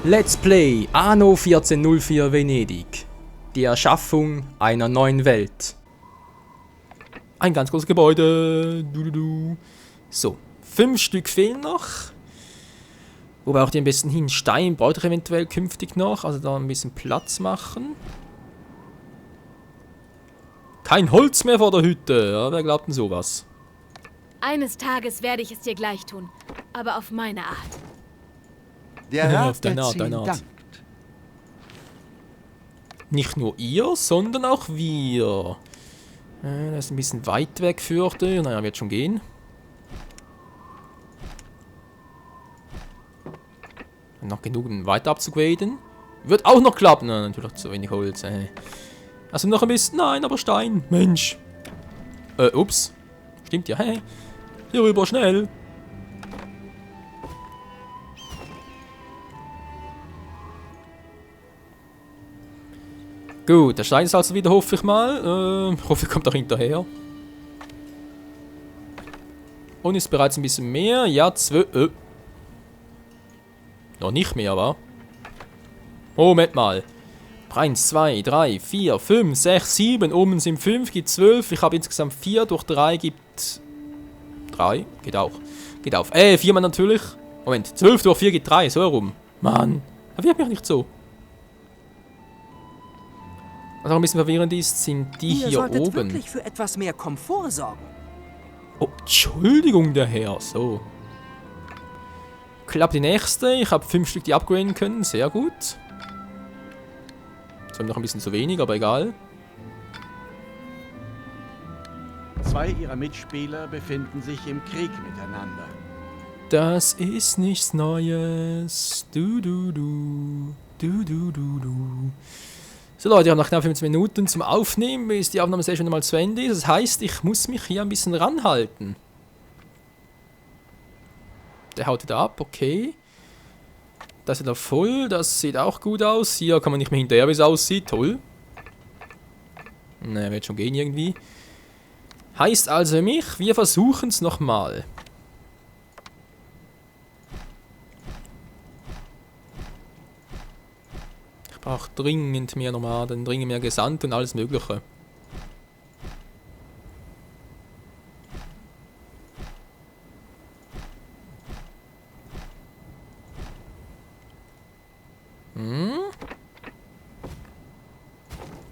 Let's Play Anno 1404 Venedig. Die Erschaffung einer neuen Welt. Ein ganz großes Gebäude. So, 5 Stück fehlen noch. Wo braucht ihr am besten hin? Stein braucht ihr eventuell künftig noch. Also da ein bisschen Platz machen. Kein Holz mehr vor der Hütte. Ja, wer glaubt denn sowas? Eines Tages werde ich es dir gleich tun. Aber auf meine Art. Der Rat auf deine Art, deine Art. dankt. Nicht nur ihr, sondern auch wir. Das ist ein bisschen weit weg, fürchte ich. Naja, wird schon gehen. Noch genug, um weiter abzugraden. Wird auch noch klappen. Na, natürlich zu wenig Holz. Also noch ein bisschen. Nein, aber Stein. Mensch. Ups. Stimmt ja. Hey. Hier rüber, schnell. Gut, der Stein ist also wieder, hoffe ich mal. Ich hoffe, er kommt auch hinterher. Und ist bereits ein bisschen mehr. Ja, 2. Noch nicht mehr, wa? Moment mal. 1, 2, 3, 4, 5, 6, 7. Oben sind 5, gibt 12. Ich habe insgesamt 4. Durch 3 gibt 3. Geht auch. Geht auf. 4 mal natürlich. Moment, 12 durch 4 gibt 3. So herum. Mann. Verwirrt mich nicht so. Was auch ein bisschen verwirrend ist, sind die Ihr hier solltet oben. wirklich für etwas mehr Komfort sorgen. Oh, Entschuldigung, der Herr. So. Klappt die nächste. Ich habe 5 Stück, die upgraden können. Sehr gut. Jetzt haben wir noch ein bisschen zu wenig, aber egal. 2 ihrer Mitspieler befinden sich im Krieg miteinander. Das ist nichts Neues. Du. So Leute, ich habe noch knapp 15 Minuten zum Aufnehmen, bis die Aufnahmesession mal zu Ende ist. Das heißt, ich muss mich hier ein bisschen ranhalten. Der haut wieder ab, okay. Das ist wieder voll, das sieht auch gut aus. Hier kann man nicht mehr hinterher, wie es aussieht. Toll. Na, wird schon gehen irgendwie. Heißt also mich, wir versuchen es nochmal. Ich brauche dringend mehr Nomaden, dringend mehr Gesandte und alles Mögliche.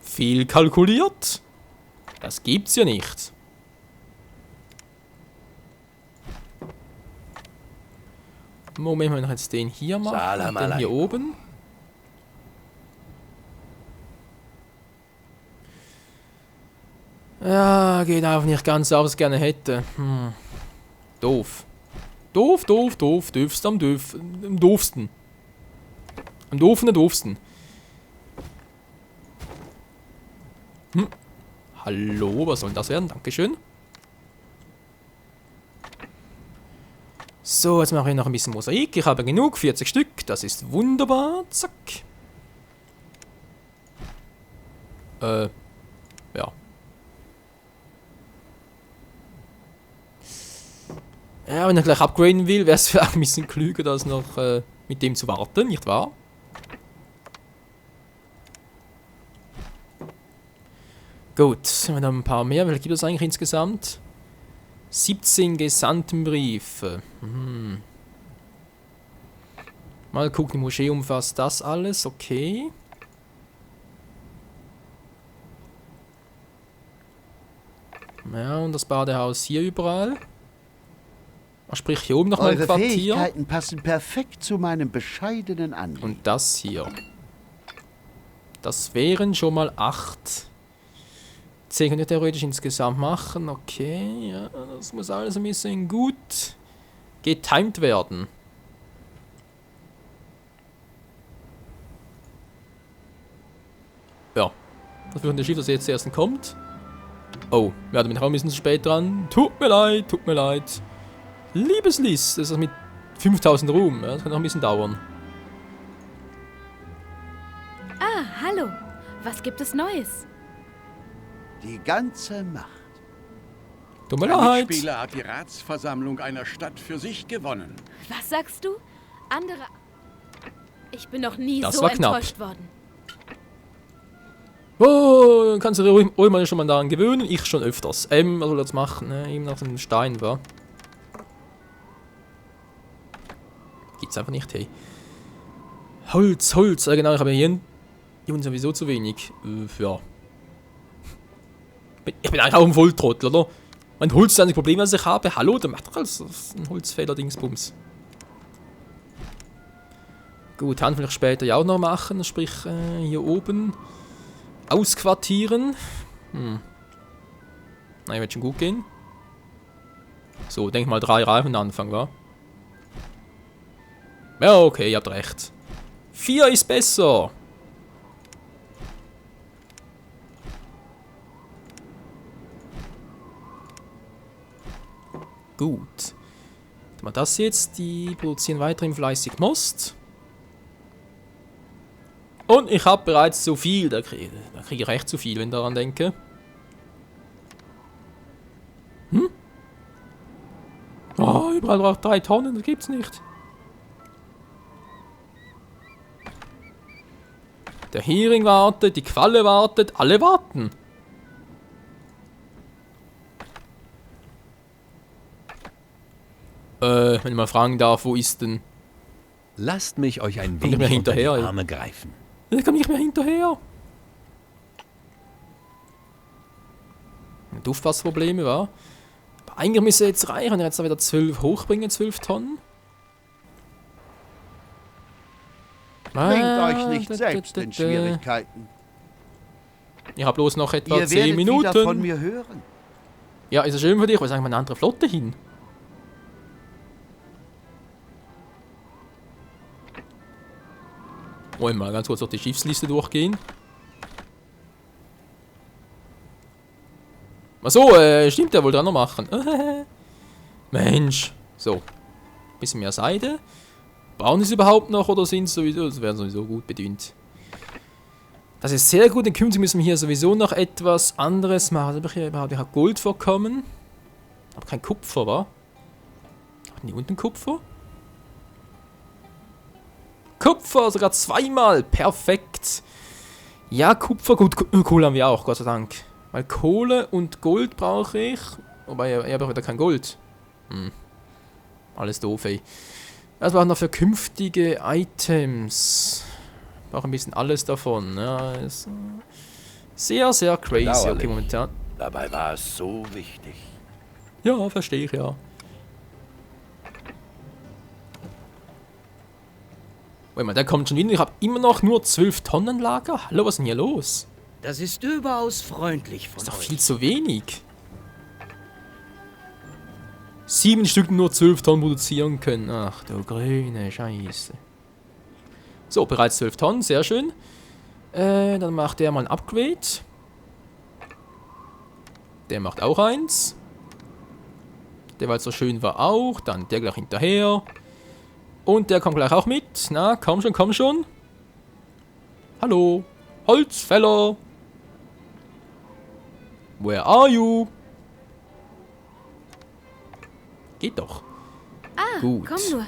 Viel kalkuliert? Das gibt's ja nicht. Moment, wenn ich jetzt den hier mache, Salam den hier alaikum. oben. Ja, geht einfach nicht ganz auf, was ich gerne hätte. Doof. Doof. Döfst am doofsten. Am doofsten. Hallo, was soll denn das werden? Dankeschön. So, jetzt mache ich noch ein bisschen Mosaik. Ich habe genug, 40 Stück. Das ist wunderbar. Zack. Ja. Ja, wenn er gleich upgraden will, wäre es vielleicht ein bisschen klüger, das noch mit dem zu warten, nicht wahr? Gut, haben wir noch ein paar mehr. Wie viel gibt es eigentlich insgesamt? 17 Gesandtenbriefe. Mal gucken, die Moschee umfasst das alles, okay. Ja, und das Badehaus hier überall. Sprich, hier oben noch mal ein Eure Quartier. Fähigkeiten passen perfekt zu meinem bescheidenen Anliegen. Und das hier. Das wären schon mal 8. 10 könnt ihr theoretisch insgesamt machen. Okay, ja, das muss alles ein bisschen gut getimed werden. Ja. Das wird der Schiff, das jetzt zuerst kommt. Oh, wir hatten auch ein bisschen zu spät dran. Tut mir leid. Liebes Liz, das ist mit 5000 Ruhm. Ja, das kann noch ein bisschen dauern. Ah, hallo. Was gibt es Neues? Die ganze Macht. Tut mir Der leid. Mitspieler hat die Ratsversammlung einer Stadt für sich gewonnen. Was sagst du? Andere... Ich bin noch nie Das so war knapp. enttäuscht worden. Oh, dann kannst du dir ruhig mal schon mal daran gewöhnen. Ich schon öfters. Was soll das machen? Ne? Eben nach dem Stein, wa? Gibt's einfach nicht, hey. Holz, Holz. Genau, ich habe hier sowieso zu wenig. Ja. Ich bin eigentlich auch ein Volltrottel, oder? Mein Holz ist das Problem, was ich habe. Hallo, dann macht doch alles ein Holzfeder-Dingsbums. Gut, kann vielleicht später ja auch noch machen. Sprich, hier oben ausquartieren. Nein, wird schon gut gehen. So, denk mal 3 Reifen Anfang, wa? Ja, okay, ihr habt recht. 4 ist besser. Gut. Dann mal das jetzt. Die produzieren weiterhin fleißig Most. Und ich habe bereits zu viel. Da kriege ich recht zu viel, wenn ich daran denke. Oh, überall braucht 3 Tonnen, das gibt's nicht. Der Hering wartet, die Qualle wartet, alle warten. Wenn ich mal fragen darf, wo ist denn? Lasst mich euch ein Kommt nicht mehr wenig unter die hinterher, Arme greifen. Ich komme nicht mehr hinterher. Duftwasserprobleme, wa? Aber eigentlich müsste jetzt reichen. Jetzt wieder 12 hochbringen, 12 Tonnen. Bringt euch nicht selbst in Schwierigkeiten. Ich habe bloß noch etwa Ihr 10 werdet Minuten. wieder von mir hören. Ja, ist ja schön für dich. Wo ist eigentlich meine andere Flotte hin? Wollen wir mal ganz kurz durch die Schiffsliste durchgehen. Achso, stimmt, der wollte auch noch machen. Mensch. So. Bisschen mehr Seide. Brauchen die es überhaupt noch oder sind es sowieso? Das werden sowieso gut bedient. Das ist sehr gut. In künftig müssen wir hier sowieso noch etwas anderes machen. Habe ich hier überhaupt Gold vorkommen? Aber kein Kupfer, wa? Hatten die unten Kupfer? Kupfer, sogar zweimal. Perfekt. Ja, Kupfer, gut, Kohle haben wir auch, Gott sei Dank. Weil Kohle und Gold brauche ich. Wobei, ich habe wieder kein Gold. Alles doof, ey. Was brauchen wir noch für künftige Items? Ich brauche ein bisschen alles davon. Ja, ist sehr, sehr crazy. Okay, momentan. Dabei war es so wichtig. Ja, verstehe ich, ja. Wait mal, der kommt schon wieder. Ich habe immer noch nur 12 Tonnen Lager. Hallo, was ist denn hier los? Das ist überaus freundlich von Das ist doch euch. viel zu wenig. 7 Stück nur 12 Tonnen produzieren können. Ach du grüne Scheiße. So, bereits 12 Tonnen, sehr schön. Dann macht der mal ein Upgrade. Der macht auch eins. Der, weil es so schön war, auch. Dann der gleich hinterher. Und der kommt gleich auch mit. Na, komm schon, komm schon. Hallo. Holzfäller. Where are you? Geht doch. Ah, Gut. komm nur.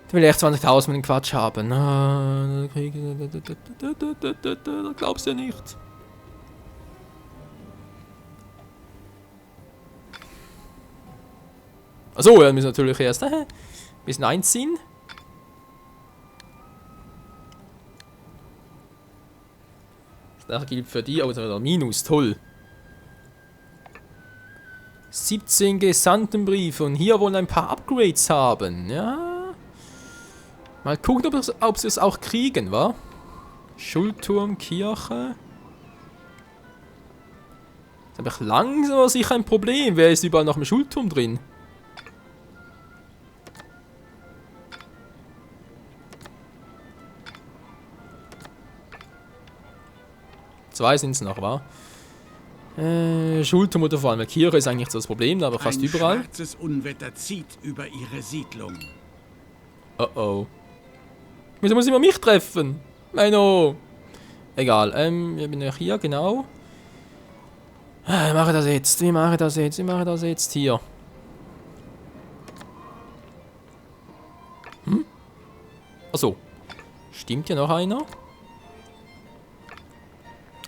Ich will echt 20.000 mit dem Quatsch haben. Das glaubst du ja nicht. Achso, wir müssen natürlich erst ein bisschen einziehen. Das gilt für die, aber der Minus, toll. 17 Gesandtenbriefe und hier wollen ein paar Upgrades haben, ja. Mal gucken, ob sie es auch kriegen, wa? Schulturm, Kirche. Jetzt habe ich langsam aber sicher ein Problem. Wer ist überall noch im Schulturm drin? Zwei sind es noch, wa? Schulturm oder vor allem Kirche ist eigentlich so das Problem, aber fast Ein überall. schwarzes Unwetter zieht über ihre Siedlung. Oh oh. Wieso muss immer mich treffen? Menno. Egal, wir bin ja hier, genau. Wie mache ich das jetzt? Wie mache ich das jetzt? Wie mache ich das jetzt? Hier. Achso. Stimmt hier noch einer?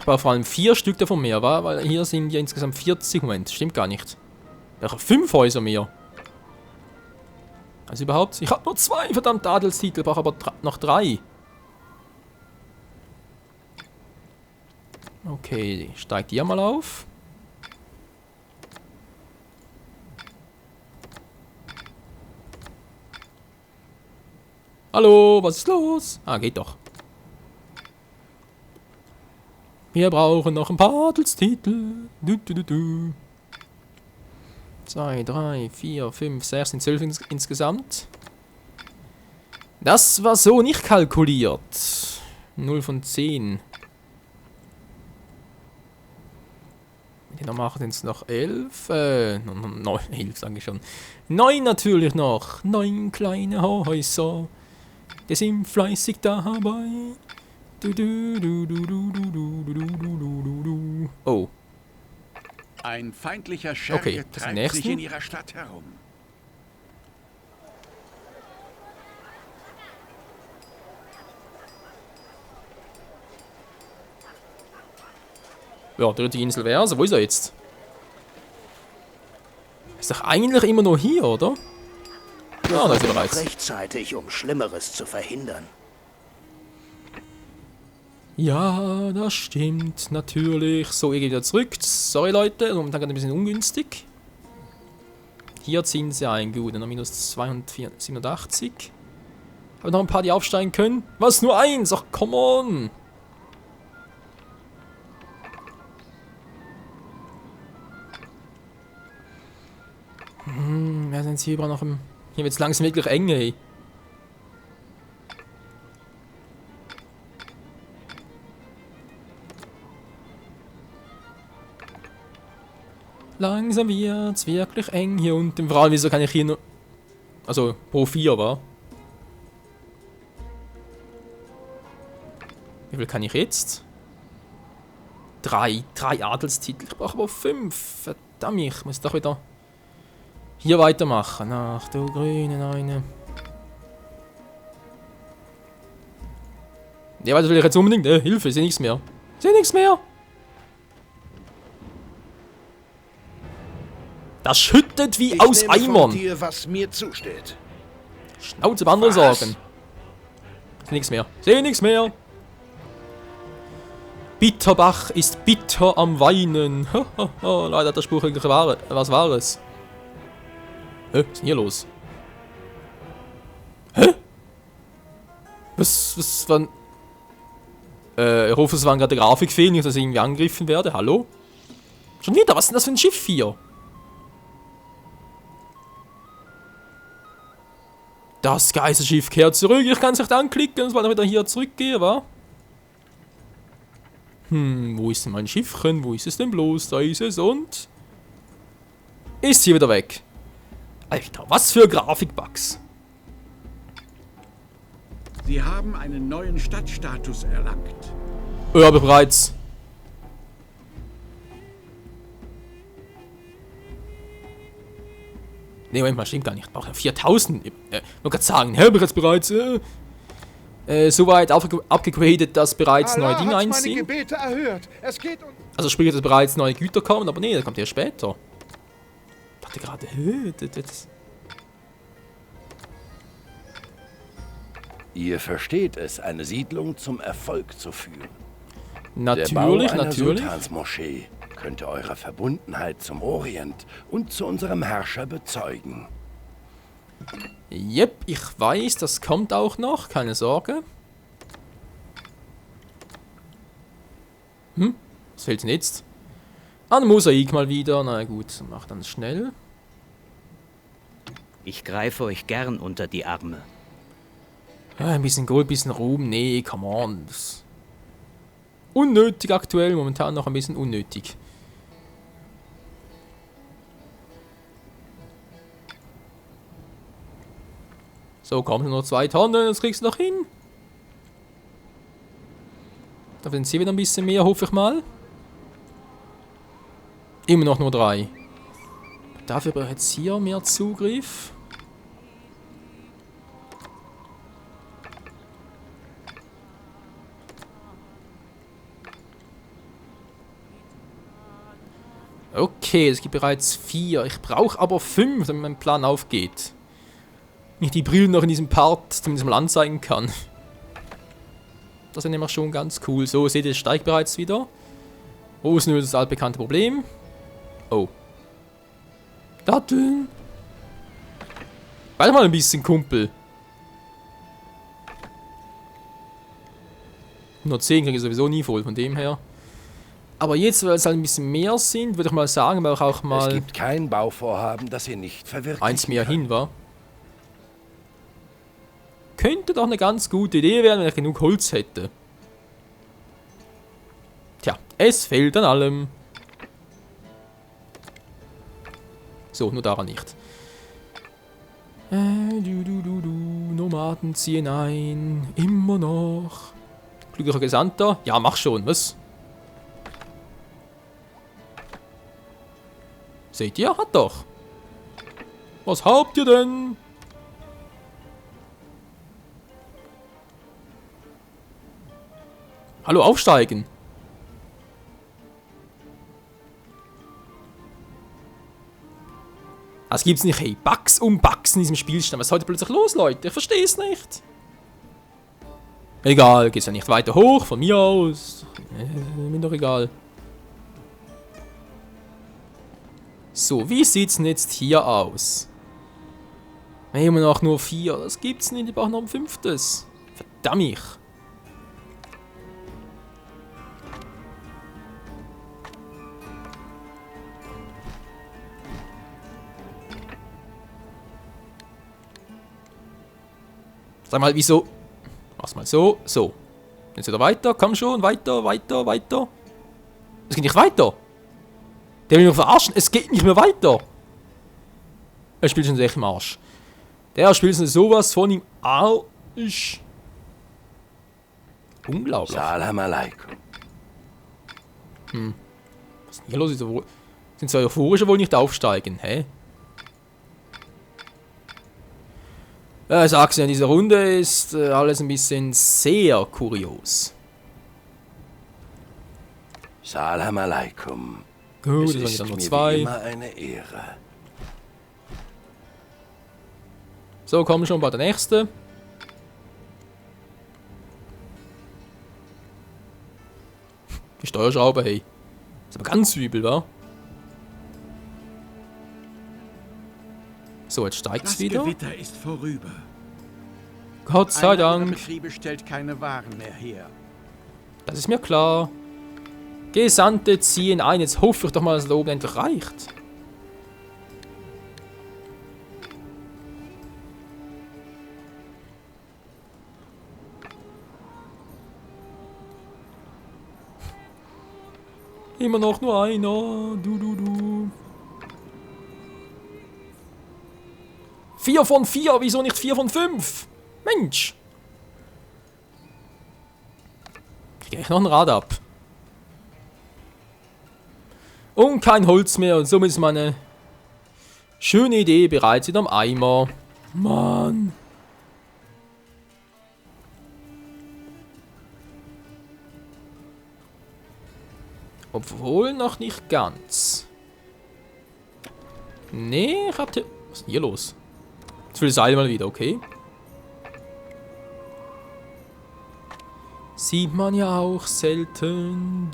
Aber vor allem 4 Stück davon mehr, wa? Weil hier sind ja insgesamt 40. Moment, stimmt gar nicht. Ja, 5 Häuser mehr. Also überhaupt, ich habe nur 2 verdammte Adelstitel, brauche aber noch 3. Okay, steigt ihr mal auf. Hallo, was ist los? Ah, geht doch. Wir brauchen noch ein paar Adelstitel. 2, 3, 4, 5, 6 sind 12 insgesamt. Das war so nicht kalkuliert. 0 von 10. Wenn die noch machen, sind es noch 11. 9, 11 sage ich schon. 9 natürlich noch. 9 kleine Häuser. Die sind fleißig dabei. Oh. Ein feindlicher Scherge treibt sich in ihrer Stadt herum. Ja, dritte Insel wäre also. Wo ist er jetzt? Ist doch eigentlich immer noch hier, oder? Ja, da ist er bereits. Rechtzeitig, um Schlimmeres zu verhindern. Ja, das stimmt, natürlich. So, ihr geht wieder zurück. Sorry, Leute, momentan gerade ein bisschen ungünstig. Hier ziehen sie ein. Gut, dann noch minus 287. Haben noch ein paar, die aufsteigen können. Was, nur 1? Ach, come on. Wer sind sie hier noch im... Hier wird es langsam wirklich eng, ey. Langsam wird's wirklich eng hier unten. Vor allem, wieso kann ich hier nur... Also, pro 4, wa? Wie viel kann ich jetzt? 3 Adelstitel. Ich brauche aber 5. Verdammt, ich muss doch wieder... Hier weitermachen. Ach du grüne Neune. Ja, was will ich jetzt unbedingt? Hilfe, ich sehe nichts mehr. Ich sehe nichts mehr. Das schüttet wie aus Eimern. Dir, was mir zusteht. Schnauze bei anderen Sorgen. Ich sehe nichts mehr. Ich sehe nichts mehr. Bitterbach ist bitter am Weinen. Leider hat der Spruch eigentlich was Wahres. Hä? Was ist denn hier los? Hä? Was waren... ich hoffe, es waren gerade Grafikfehler, nicht, dass ich irgendwie angegriffen werde. Hallo? Schon wieder? Was ist denn das für ein Schiff hier? Das Geisterschiff kehrt zurück. Ich kann es nicht anklicken, sobald ich wieder hier zurückgehe, wa? Wo ist denn mein Schiffchen? Wo ist es denn bloß? Da ist es und... Ist hier wieder weg. Alter, was für Grafikbugs. Sie haben einen neuen Stadtstatus erlangt. Ja, aber bereits. Ne, Moment mal, stimmt gar nicht. Ich brauche ja 4000. Ich wollte gerade sagen, habe ich jetzt bereits soweit abgegradet, dass bereits neue Dinge einziehen. Also sprich, dass bereits neue Güter kommen, aber nee, das kommt ja später. Ich dachte gerade, das... Ihr versteht es, eine Siedlung zum Erfolg zu führen. Natürlich, Der Bau einer natürlich. Sultansmoschee könnte eure Verbundenheit zum Orient und zu unserem Herrscher bezeugen. Jep, ich weiß, das kommt auch noch, keine Sorge. Was fehlt denn jetzt? Ein Mosaik mal wieder, na gut, mach dann schnell. Ich greife euch gern unter die Arme. Ein bisschen Gold, ein bisschen Ruhm, nee, come on. Das unnötig aktuell, momentan noch ein bisschen unnötig. So, kommen nur 2 Tonnen, das kriegst du noch hin. Da sind sie wieder ein bisschen mehr, hoffe ich mal. Immer noch nur 3. Dafür brauche ich jetzt hier mehr Zugriff. Okay, es gibt bereits 4. Ich brauche aber 5, damit mein Plan aufgeht. Wenn ich die Brillen noch in diesem Part zumindest mal anzeigen kann. Das ist nämlich schon ganz cool. So, seht ihr, es steigt bereits wieder. Wo ist nur das altbekannte Problem? Oh. Datteln. Warte mal ein bisschen, Kumpel. 110 kriege ich sowieso nie voll, von dem her. Aber jetzt, weil es halt ein bisschen mehr sind, würde ich mal sagen, weil auch mal Es gibt kein Bauvorhaben, das ihr nicht verwirklichen eins mehr kann. hin war. Könnte doch eine ganz gute Idee werden, wenn ich genug Holz hätte. Tja, es fehlt an allem. So, nur daran nicht. Nomaden ziehen ein. Immer noch. Glücklicher Gesandter. Ja, mach schon, was? Seht ihr? Hat doch. Was habt ihr denn? Hallo, aufsteigen. Das gibt's nicht, hey. Bugs um Bugs in diesem Spielstand. Was ist heute plötzlich los, Leute? Ich verstehe es nicht. Egal, geht's ja nicht weiter hoch, von mir aus. Mir doch egal. So, wie sieht's denn jetzt hier aus? Immer noch nur 4. Das gibt's nicht, ich brauche noch ein 5. Verdammt. Sag mal, wieso? Mach's mal so, so. Jetzt wieder weiter, komm schon, weiter, weiter, weiter. Es geht nicht weiter. Der will mich verarschen, es geht nicht mehr weiter. Er spielt schon echt im Arsch. Der spielt sowas von im Arsch. Unglaublich. Salam alaikum. Was ist denn hier los? Sind so Euphorische wohl nicht aufsteigen, hä? Ich sag's ja, in dieser Runde ist alles ein bisschen sehr kurios. Salam alaikum. Gut, Es das ist waren dann nur mir wie 2. immer eine Ehre. So, komm schon bei der nächste. Die Steuerschraube, hey. Ist aber ganz übel, wa? So, jetzt steigt's Das wieder. Gewitter ist vorüber. Gott sei Einer ihrer Dank. Betriebe stellt keine Waren mehr her. Das ist mir klar. Gesandte ziehen ein. Jetzt hoffe ich doch mal, dass es da oben endlich reicht. Immer noch nur einer. Du. 4 von 4. Wieso nicht 4 von 5? Mensch. Ich gehe noch ein Rad ab. Und kein Holz mehr. Und somit ist meine schöne Idee bereits wieder am Eimer. Mann. Obwohl noch nicht ganz. Nee, ich hab... Was ist denn hier los? Jetzt will das Seil mal wieder, okay. Sieht man ja auch selten.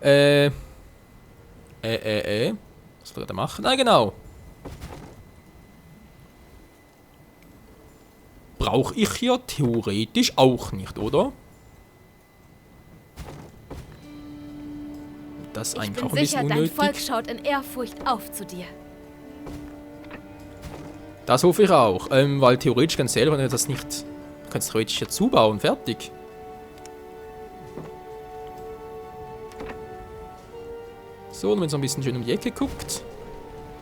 Was will er da machen? Ah, genau. Brauche ich ja theoretisch auch nicht, oder? Das ist Ich eigentlich bin auch ein bisschen sicher, dein unnötig. Volk schaut in Ehrfurcht auf zu dir. Das hoffe ich auch. Weil theoretisch ganz selber, wenn du das nicht... Du kannst theoretisch ja zubauen, fertig. So, wenn man so ein bisschen schön um die Ecke guckt.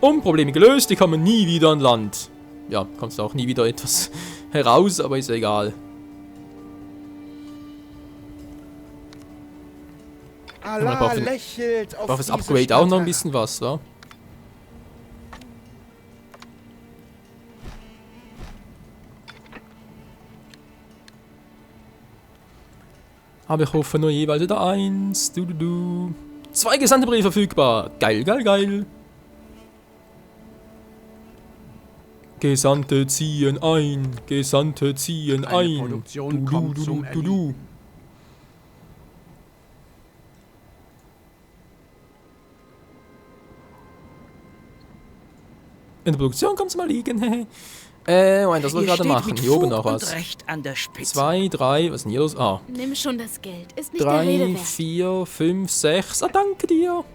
Und Probleme gelöst, die kommen nie wieder an Land. Ja, kommst auch nie wieder etwas heraus, aber ist egal. Allah lächelt auf Ich brauche das diese Upgrade auch noch ein Stadt. bisschen was, wa? Aber ich hoffe nur jeweils wieder 1. 2 Gesandtebriefe verfügbar. Geil, geil, geil. Gesandte ziehen ein. Gesandte ziehen Eine ein. Produktion kommt zum Erliegen. In der Produktion kommt's mal liegen. Moment, das wollte ich gerade machen. Hier oben noch was. Recht an der Spitze. 2, 3, was ist denn hier los? Ah. Nimm schon das Geld. Ist nicht der Rede 3, wert. 4, 5, 6. Ah, danke dir.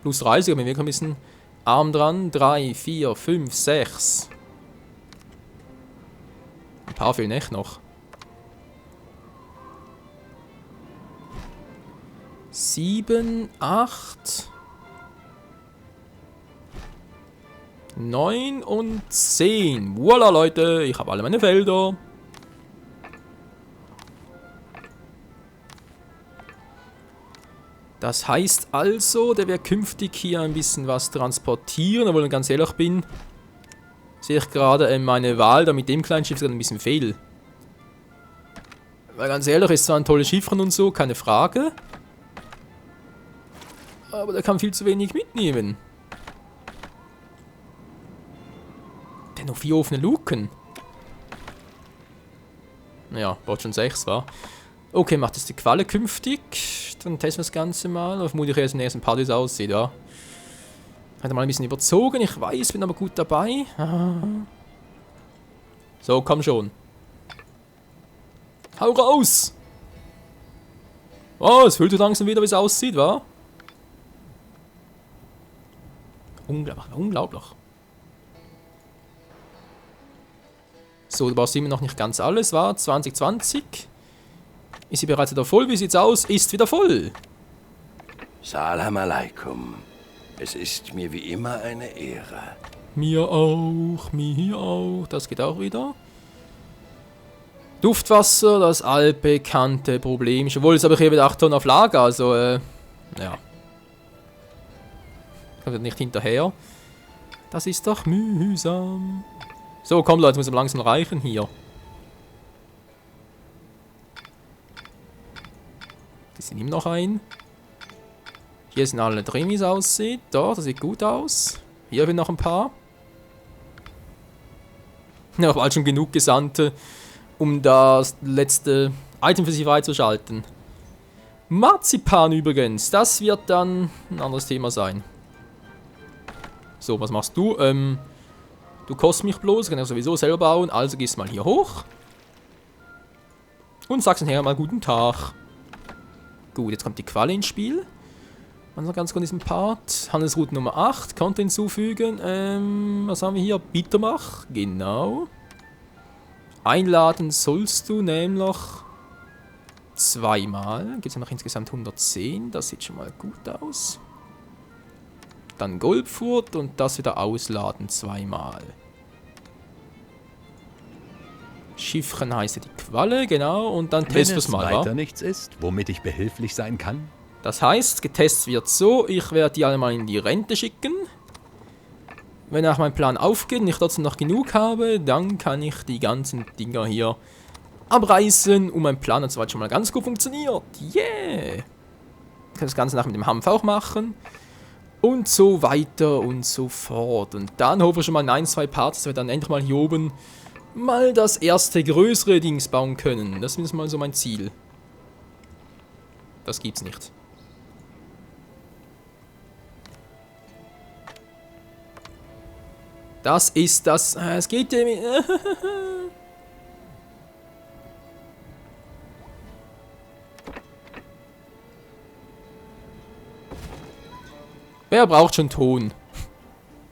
Plus 30, aber wir kommen ein bisschen arm dran. 3, 4, 5, 6. Ein paar fehlen echt noch. 7, 8, 9 und 10. Voila, Leute, ich habe alle meine Felder. Das heißt also, der wird künftig hier ein bisschen was transportieren, obwohl ich ganz ehrlich bin, sehe ich gerade meine Wahl da mit dem kleinen Schiff ein bisschen fehl. Weil ganz ehrlich, ist zwar ein tolles Schiff und so, keine Frage. Aber der kann viel zu wenig mitnehmen. Der noch 4 offene Luken. Naja, braucht schon 6, wa? Okay, macht das die Qualle künftig. Dann testen wir das Ganze mal. Da vermute ich erst in den ersten Part, wie es aussieht, ja. Hat er mal ein bisschen überzogen, ich weiß, bin aber gut dabei. So, komm schon. Hau raus! Oh, es fühlt sich langsam wieder, wie es aussieht, wa? Unglaublich, unglaublich. So, du brauchst immer noch nicht ganz alles, wa? 2020. Ist sie bereits wieder voll? Wie sieht's aus? Ist wieder voll. Salam alaikum. Es ist mir wie immer eine Ehre. Mir auch, mir auch. Das geht auch wieder. Duftwasser, das altbekannte Problem. Obwohl, jetzt habe ich hier wieder 8 Tonnen auf Lager, also, ja. Kommt nicht hinterher. Das ist doch mühsam. So, komm Leute, muss langsam reichen hier. Die sind immer noch ein. Hier sind alle drin, wie es aussieht. Da, das sieht gut aus. Hier sind noch ein paar. Ja, bald schon genug Gesandte, um das letzte Item für sie freizuschalten. Marzipan übrigens, das wird dann ein anderes Thema sein. So, was machst du? Du kostest mich bloß, kann ja sowieso selber bauen, also gehst mal hier hoch. Und sagst nachher mal guten Tag. Gut, jetzt kommt die Qualle ins Spiel. Noch ganz kurz in diesem Part. Handelsroute Nummer 8, Konto hinzufügen. Was haben wir hier? Bittermach, genau. Einladen sollst du nämlich zweimal. Gibt es ja noch insgesamt 110, das sieht schon mal gut aus. Dann Goldfurt und das wieder ausladen zweimal. Schiffchen heißt ja die Qualle, genau. Und dann testen wir es mal, Wenn es weiter nichts ist, womit ich behilflich sein kann? Das heißt, getestet wird so, ich werde die alle mal in die Rente schicken. Wenn auch mein Plan aufgeht und ich trotzdem noch genug habe, dann kann ich die ganzen Dinger hier abreißen und mein Plan hat soweit schon mal ganz gut funktioniert. Yeah! Ich kann das Ganze nach mit dem Hanf auch machen. Und so weiter und so fort. Und dann hoffen wir schon mal in 1, 2 Parts, dass wir dann endlich mal hier oben mal das erste größere Dings bauen können. Das ist mal so mein Ziel. Das gibt's nicht. Das ist das. Es geht ja. Wer braucht schon Ton?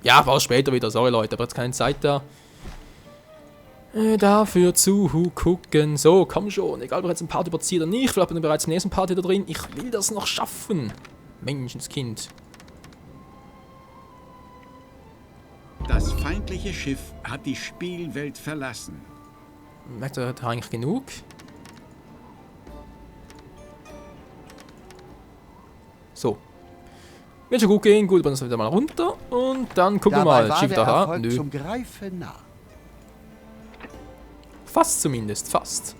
Ja, braucht später wieder. Sorry Leute, aber jetzt keine Zeit da. Dafür zu gucken. So, komm schon. Egal, ob ich jetzt ein Part überziehe oder nicht. Vielleicht bin ich bereits im nächsten Part wieder drin. Ich will das noch schaffen. Menschenskind. Das feindliche Schiff hat die Spielwelt verlassen. Merkt ihr, hat eigentlich genug? So. Wird schon gut gehen. Gut, dann wieder mal runter. Und dann gucken wir mal. Schiff da. Nö. Zum Greifen nah. Fast zumindest. Fast.